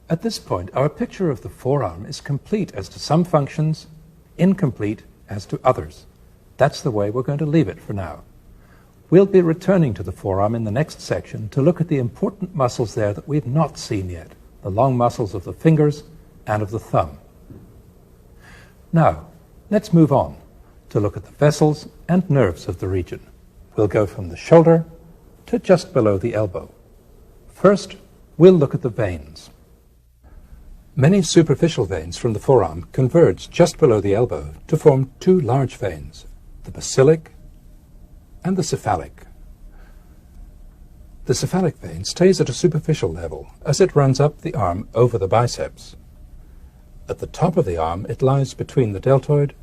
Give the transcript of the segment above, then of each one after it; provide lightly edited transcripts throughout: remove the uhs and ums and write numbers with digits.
At this point, our picture of the forearm is complete as to some functions, incomplete as to others. That's the way we're going to leave it for now. We'll be returning to the forearm in the next section to look at the important muscles there that we've not seen yet, the long muscles of the fingers and of the thumb. Now, let's move on to look at the vessels and nerves of the region. We'll go from the shoulder to just below the elbow. First, we'll look at the veins. Many superficial veins from the forearm converge just below the elbow to form two large veins, the basilic and the cephalic. The cephalic vein stays at a superficial level as it runs up the arm over the biceps. At the top of the arm, it lies between the deltoid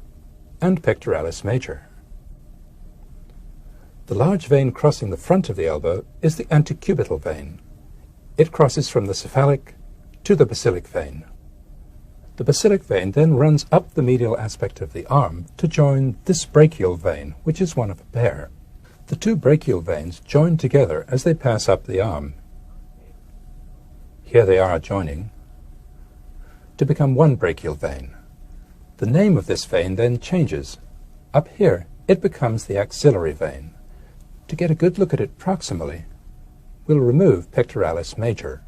and pectoralis major. The large vein crossing the front of the elbow is the antecubital vein. It crosses from the cephalic to the basilic vein. The basilic vein then runs up the medial aspect of the arm to join this brachial vein, which is one of a pair. The two brachial veins join together as they pass up the arm. Here they are joining to become one brachial vein. The name of this vein then changes. Up here, it becomes the axillary vein. To get a good look at it proximally, we'll remove pectoralis major.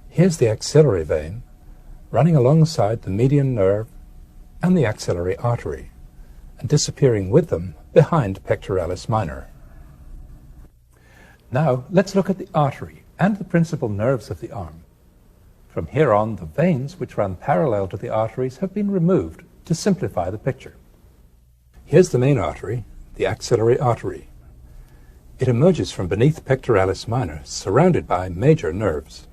Here's the axillary vein running alongside the median nerve and the axillary artery, and disappearing with them behind pectoralis minor. Now let's look at the artery and the principal nerves of the arm. From here on, the veins which run parallel to the arteries have been removed to simplify the picture. Here's the main artery, the axillary artery. It emerges from beneath pectoralis minor, surrounded by major nerves.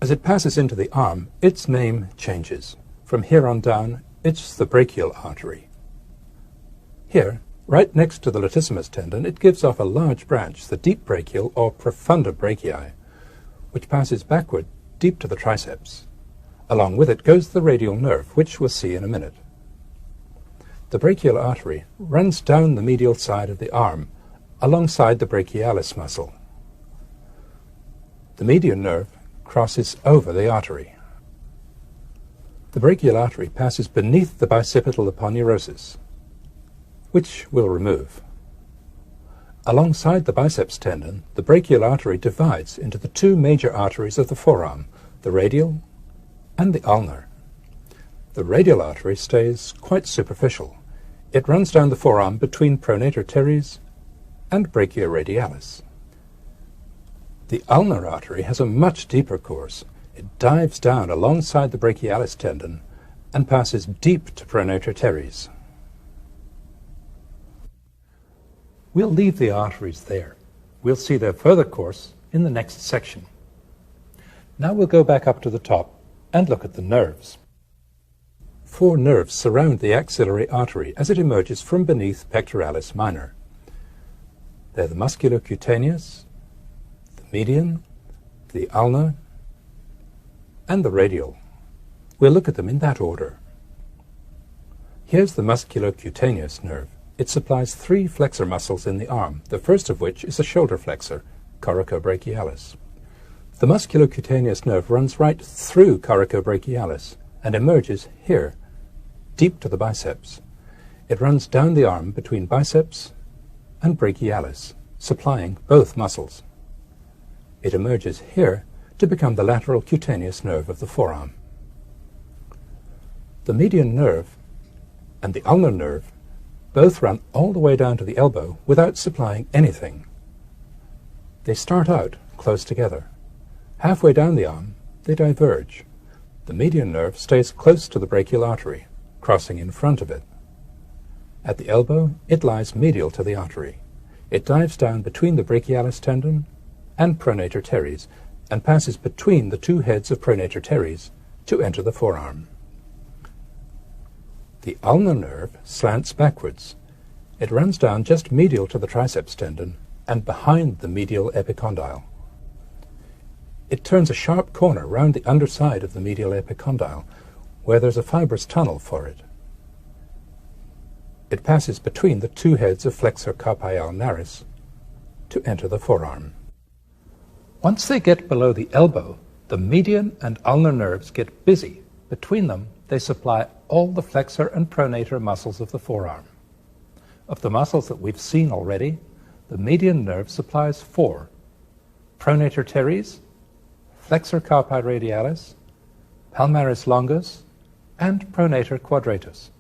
As it passes into the arm, its name changes. From here on down, it's the brachial artery. Here, right next to the latissimus tendon, it gives off a large branch, the deep brachial or profunda brachii, which passes backward deep to the triceps. Along with it goes the radial nerve, which we'll see in a minute. The brachial artery runs down the medial side of the arm, alongside the brachialis muscle. The median nerve crosses over the artery. The brachial artery passes beneath the bicipital aponeurosis, which we'll remove. Alongside the biceps tendon, the brachial artery divides into the two major arteries of the forearm, the radial and the ulnar. The radial artery stays quite superficial. It runs down the forearm between pronator teres and brachioradialis. The ulnar artery has a much deeper course. It dives down alongside the brachialis tendon and passes deep to pronator teres. We'll leave the arteries there. We'll see their further course in the next section. Now we'll go back up to the top and look at the nerves. 4 nerves surround the axillary artery as it emerges from beneath pectoralis minor. They're the musculocutaneous, the median, the ulnar, and the radial. We'll look at them in that order. Here's the musculocutaneous nerve. It supplies 3 flexor muscles in the arm, the first of which is a shoulder flexor, coracobrachialis. The musculocutaneous nerve runs right through coracobrachialis and emerges here, deep to the biceps. It runs down the arm between biceps and brachialis, supplying both muscles. It emerges here to become the lateral cutaneous nerve of the forearm. The median nerve and the ulnar nerve both run all the way down to the elbow without supplying anything. They start out close together. Halfway down the arm, they diverge. The median nerve stays close to the brachial artery, crossing in front of it. At the elbow, it lies medial to the artery. It dives down between the brachialis tendon and pronator teres and passes between the 2 heads of pronator teres to enter the forearm. The ulnar nerve slants backwards. It runs down just medial to the triceps tendon and behind the medial epicondyle. It turns a sharp corner round the underside of the medial epicondyle, where there's a fibrous tunnel for it. It passes between the 2 heads of flexor carpi ulnaris to enter the forearm. Once they get below the elbow, The median and ulnar nerves get busy. Between them, they supply all the flexor and pronator muscles of the forearm. Of the muscles that we've seen already, the median nerve supplies 4: pronator teres, flexor carpi radialis, palmaris longus, and pronator quadratus.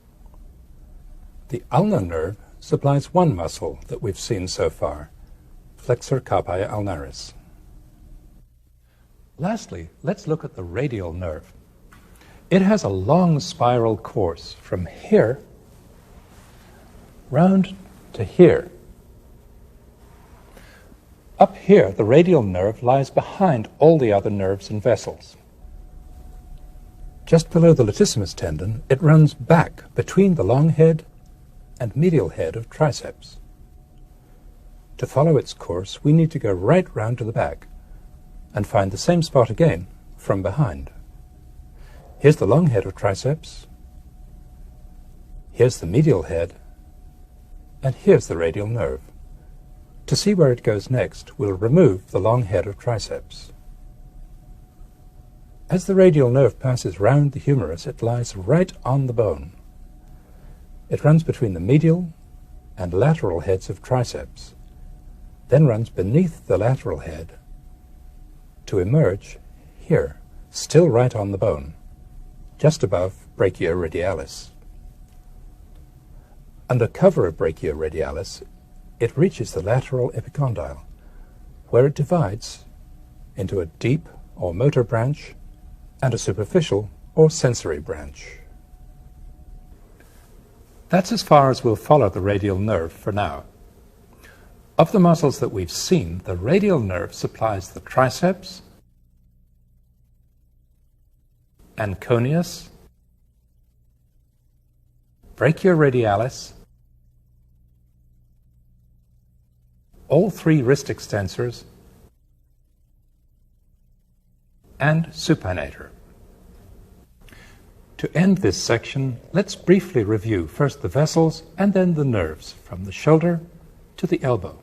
The ulnar nerve supplies 1 muscle that we've seen so far, flexor carpi ulnaris. Lastly, let's look at the radial nerve. It has a long spiral course from here round to here. Up here, the radial nerve lies behind all the other nerves and vessels. Just below the latissimus tendon, it runs back between the long head and medial head of triceps. To follow its course, we need to go right round to the back and find the same spot again from behind. Here's the long head of triceps, here's the medial head, and here's the radial nerve. To see where it goes next, we'll remove the long head of triceps. As the radial nerve passes round the humerus, it lies right on the bone. It runs between the medial and lateral heads of triceps, then runs beneath the lateral head to emerge here, still right on the bone, just above brachioradialis. Under cover of brachioradialis, it reaches the lateral epicondyle, where it divides into a deep or motor branch and a superficial or sensory branch. That's as far as we'll follow the radial nerve for now. Of the muscles that we've seen, the radial nerve supplies the triceps, anconeus, brachioradialis, all 3 wrist extensors, and supinator. To end this section, let's briefly review first the vessels and then the nerves from the shoulder to the elbow.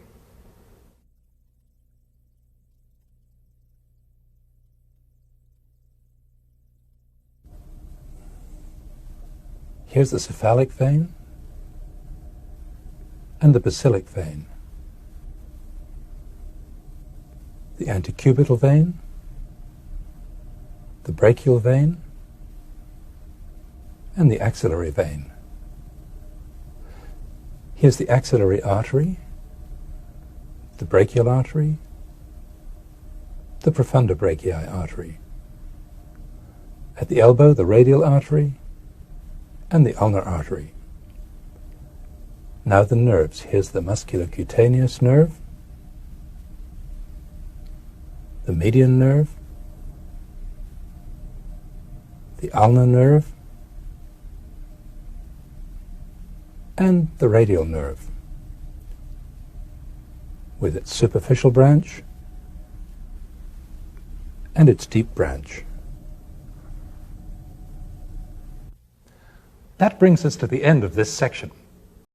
Here's the cephalic vein and the basilic vein, the antecubital vein, the brachial vein, and the axillary vein. Here's the axillary artery, the brachial artery, the profunda brachii artery. At the elbow, the radial artery and the ulnar artery. Now the nerves. Here's the musculocutaneous nerve, the median nerve, the ulnar nerve, and the radial nerve, with its superficial branch and its deep branch. That brings us to the end of this section.